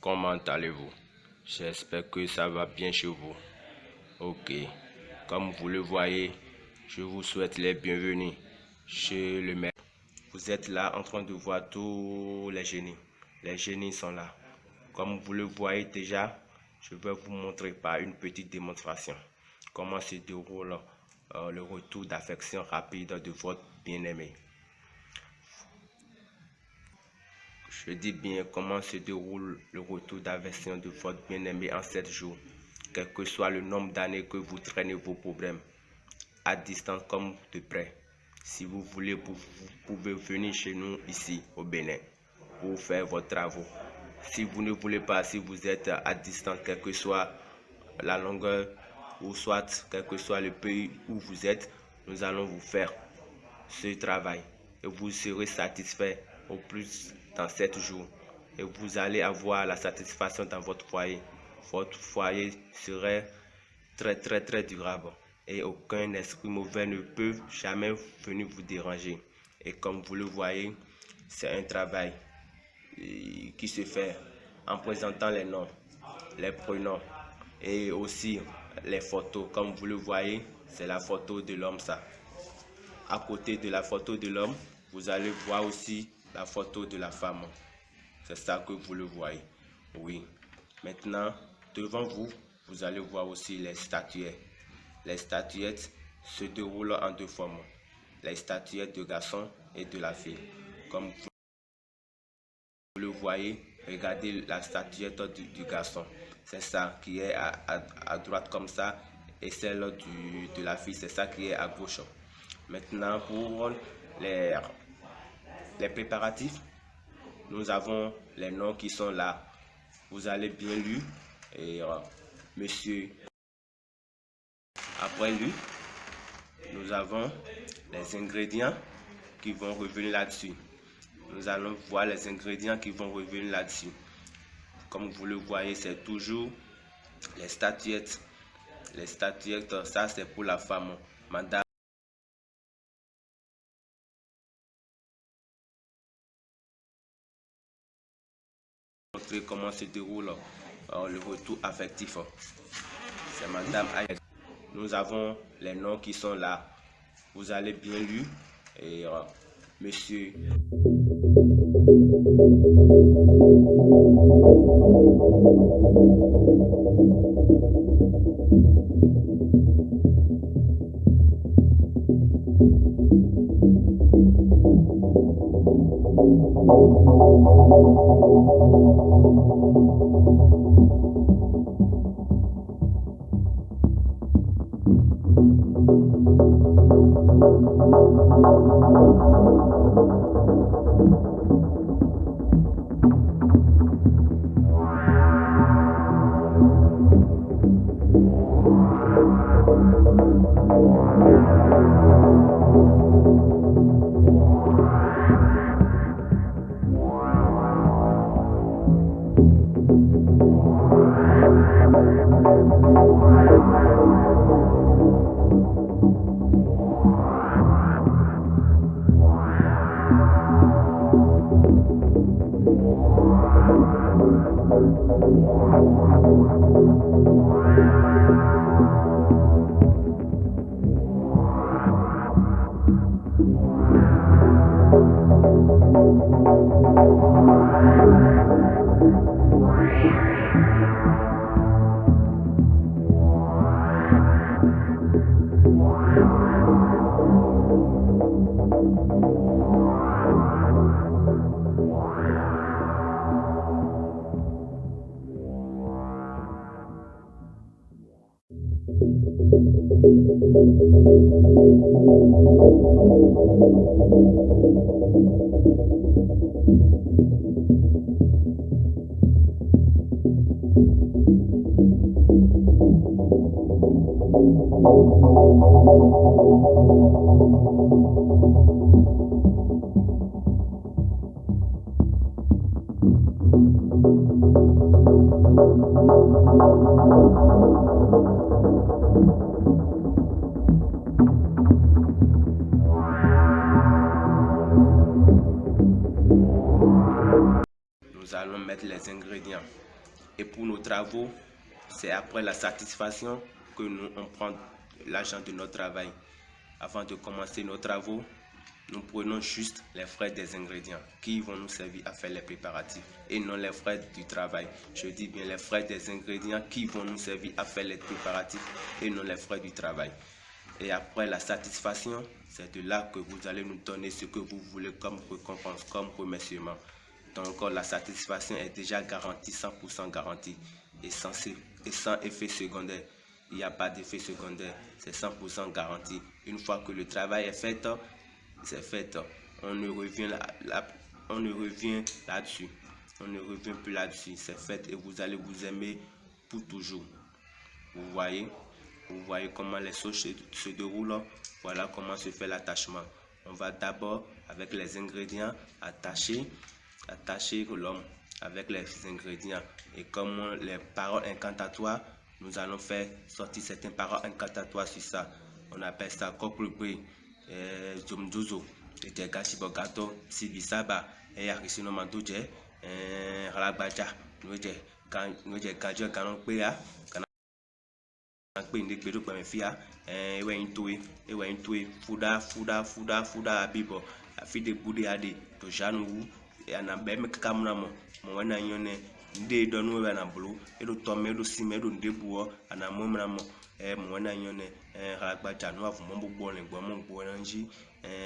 Comment allez-vous? J'espère que ça va bien chez vous. Ok, comme vous le voyez, je vous souhaite les bienvenus chez le maître. Vous êtes là en train de voir tous les génies. Les génies sont là. Comme vous le voyez déjà, je vais vous montrer par une petite démonstration comment se déroule le retour d'affection rapide de votre bien-aimé. Je dis bien comment se déroule le retour d'affection de votre bien-aimé en 7 jours. Quel que soit le nombre d'années que vous traînez vos problèmes, à distance comme de près. Si vous voulez, vous pouvez venir chez nous ici au Bénin pour faire vos travaux. Si vous ne voulez pas, si vous êtes à distance, quelle que soit la longueur ou soit quel que soit le pays où vous êtes, nous allons vous faire ce travail et vous serez satisfait au plus dans 7 jours et vous allez avoir la satisfaction dans votre foyer. Votre foyer serait très durable et aucun esprit mauvais ne peut jamais venir vous déranger. Et comme vous le voyez, c'est un travail qui se fait en présentant les noms, les prénoms et aussi les photos. Comme vous le voyez, c'est la photo de l'homme ça. À côté de la photo de l'homme, vous allez voir aussi la photo de la femme. C'est ça que vous le voyez. Oui. Maintenant, devant vous, vous allez voir aussi les statuettes. Les statuettes se déroulent en deux formes. Les statuettes de garçon et de la fille. Comme vous le voyez, regardez la statuette du garçon. C'est ça qui est à droite comme ça. Et celle de la fille, c'est ça qui est à gauche. Maintenant, pour les préparatifs, nous avons les noms qui sont là. Vous allez bien lire. Et monsieur, après lui, nous avons les ingrédients qui vont revenir là-dessus. Nous allons voir les ingrédients qui vont revenir là-dessus. Comme vous le voyez, c'est toujours les statuettes. Les statuettes, ça c'est pour la femme. Madame. Montrer comment se déroule le retour affectif. C'est Madame Ayed. Nous avons les noms qui sont là. Vous allez bien lire. Et monsieur. Nous allons mettre les ingrédients. Et pour nos travaux, c'est après la satisfaction que nous on prend l'argent de notre travail. Avant de commencer nos travaux, nous prenons juste les frais des ingrédients qui vont nous servir à faire les préparatifs et non les frais du travail. Je dis bien les frais des ingrédients qui vont nous servir à faire les préparatifs et non les frais du travail. Et après la satisfaction, c'est de là que vous allez nous donner ce que vous voulez comme récompense, comme remerciement. Donc la satisfaction est déjà garantie, 100% garantie et sans effet secondaire. Il n'y a pas d'effet secondaire, c'est 100% garanti. Une fois que le travail est fait, c'est fait. On ne revient là-dessus. On ne revient plus là-dessus. C'est fait et vous allez vous aimer pour toujours. Vous voyez comment les choses se déroulent. Voilà comment se fait l'attachement. On va d'abord, avec les ingrédients, attacher l'homme avec les ingrédients. Et comme les paroles incantatoires, nous allons faire sortir certaines paroles incantatoires sur ça. On appelle ça Kokrubri, Zumduzo, Gachi Bogato, Sibisaba, et Arisino Mandoje, Ralagbaja, Noje Gajo Ganon Pea, Kanakpe Ndekbedo Pamefia, Ewe Fuda, Abibo, Afide Bude Ade, Tojanu, et Anabem Kamunamo, Moana Yone. Nde donu we na bulu edo tome edo sime edo ndebuo ana momramo mwana nyone ragbaja no avu mombo bo le gbo mo gbo nanji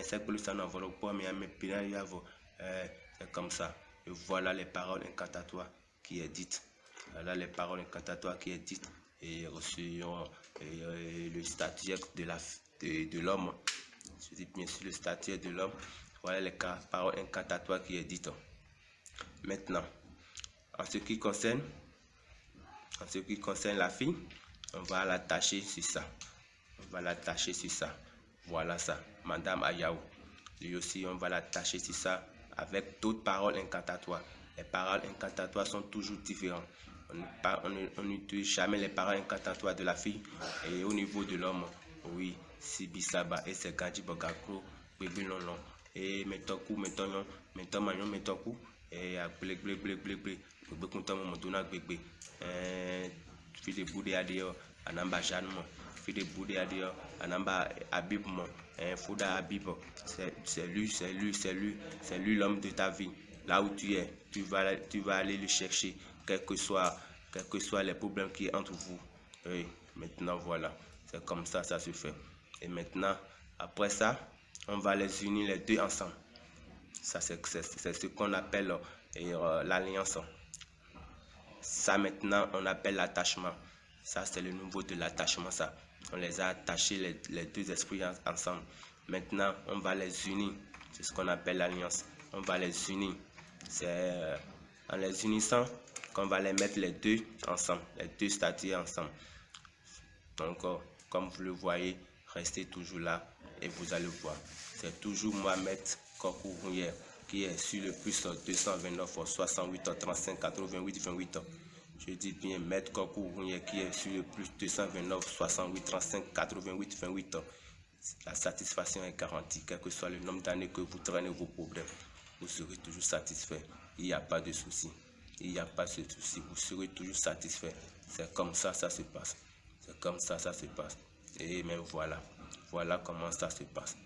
c'est que ça n'envole pas mais me pina yavo c'est comme ça. Et voilà les paroles incantatoires qui est dites. Voilà les paroles incantatoires qui est dites et reçu le statuaire de l'homme. Je dis bien sûr le statuaire de l'homme. Voilà les paroles incantatoires qui est dites. Maintenant, en ce qui concerne la fille, on va l'attacher sur ça. Voilà ça. Madame Ayaou. Lui aussi, on va l'attacher sur ça avec d'autres paroles incantatoires. Les paroles incantatoires sont toujours différentes. On n'utilise jamais les paroles incantatoires de la fille. Et au niveau de l'homme, oui, Sibisaba et c'est Gadji Bogakro, bébé non. Et Metoku, Metoku, et à blé. Bébé content mon donna bébé fille de boudé adio anamba janmo fille de boudé adio anamba abibmo Fouda Abib, c'est lui l'homme de ta vie. Là où tu es, tu vas aller le chercher, quels que soient les problèmes qui sont entre vous. Oui, maintenant voilà, c'est comme ça se fait. Et maintenant, après ça, on va les unir les deux ensemble. Ça c'est ce qu'on appelle l'alliance. Ça maintenant on appelle l'attachement. Ça c'est le niveau de l'attachement. Ça on les a attachés les deux esprits ensemble. Maintenant on va les unir. C'est ce qu'on appelle l'alliance. On va les unir. C'est en les unissant qu'on va les mettre les deux ensemble, les deux statues ensemble. Donc comme vous le voyez, restez toujours là et vous allez voir. C'est toujours Mohamed Kokou Rouyer qui est sur le plus 229 68 35 88 28. Je dis bien Maître Kokou Rouyer qui est sur le plus 229 68 35 88 28. La satisfaction est garantie, quel que soit le nombre d'années que vous traînez vos problèmes, vous serez toujours satisfait. Il n'y a pas de souci. Il n'y a pas de souci. Vous serez toujours satisfait. C'est comme ça se passe. C'est comme ça se passe. Et même voilà. Voilà comment ça se passe.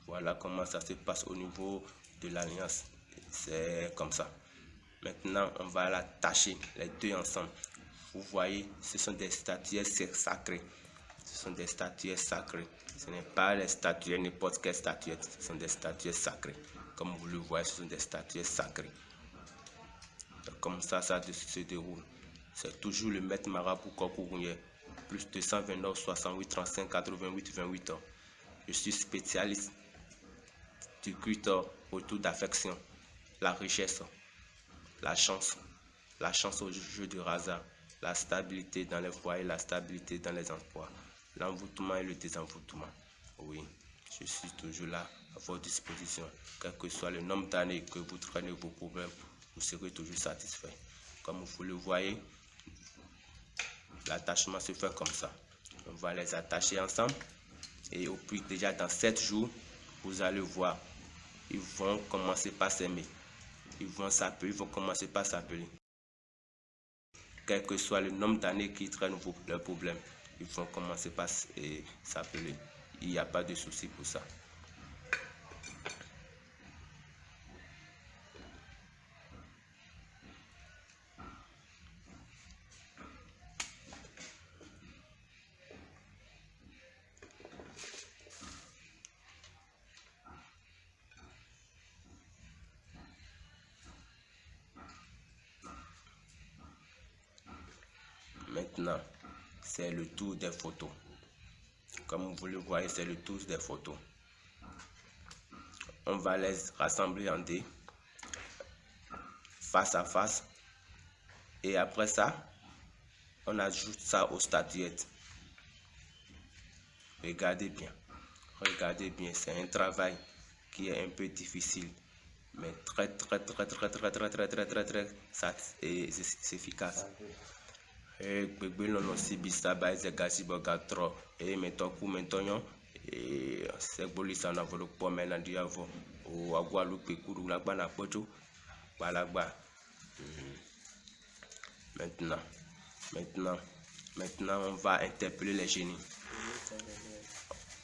Voilà comment ça se passe au niveau de l'alliance. C'est comme ça. Maintenant, on va l'attacher les deux ensemble. Vous voyez, ce sont des statues sacrées. Ce sont des statues sacrées. Ce n'est pas les statues, n'importe quelle statuette. Ce sont des statues sacrées. Comme vous le voyez, ce sont des statues sacrées. Comme ça se déroule. C'est toujours le maître marabout Kokou Rouyer. Plus 229 68 35 88 28. Je suis spécialiste du culte autour d'affection, la richesse, la chance au jeu de hasard, la stabilité dans les foyers, la stabilité dans les emplois, l'envoûtement et le désenvoûtement. Oui, je suis toujours là à votre disposition. Quel que soit le nombre d'années que vous traînez vos problèmes, vous serez toujours satisfait. Comme vous le voyez, l'attachement se fait comme ça. On va les attacher ensemble et au plus déjà dans 7 jours, vous allez voir, ils vont commencer par s'aimer. Ils vont commencer par s'appeler. quel que soit le nombre d'années qui traînent leurs problèmes, ils vont commencer par s'appeler. Il n'y a pas de souci pour ça. Maintenant, c'est le tour des photos. Comme vous le voyez, c'est le tour des photos. On va les rassembler en D, face à face. Et après ça, on ajoute ça aux statuettes. Regardez bien, c'est un travail qui est un peu difficile, mais très efficace. Et bébé non aussi bisa ba ezegasi boga tro et metoku mentonyo et c'est bolisa na volo po mena diavo o agwa lu pe kuru la gba na pojo balagba. Maintenant on va interpeller les génies.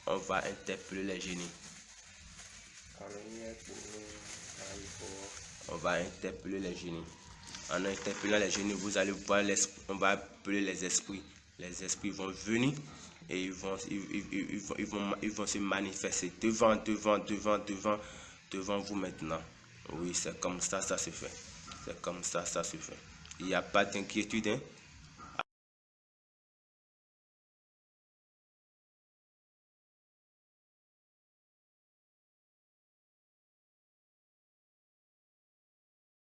On va interpeller les génies. On va interpeller les génies. En interpellant les génies, vous allez voir, on va appeler les esprits. Les esprits vont venir et ils vont se manifester devant vous maintenant. Oui, c'est comme ça, ça se fait. C'est comme ça, ça se fait. Il n'y a pas d'inquiétude, hein?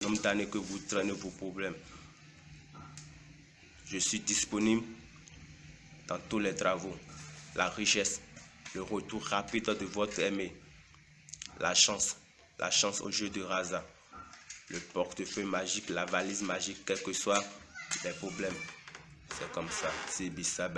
Nombre d'années que vous traînez vos problèmes. Je suis disponible dans tous les travaux. La richesse, le retour rapide de votre aimé, la chance au jeu de hasard, le portefeuille magique, la valise magique, quels que soient les problèmes. C'est comme ça. C'est bizarre,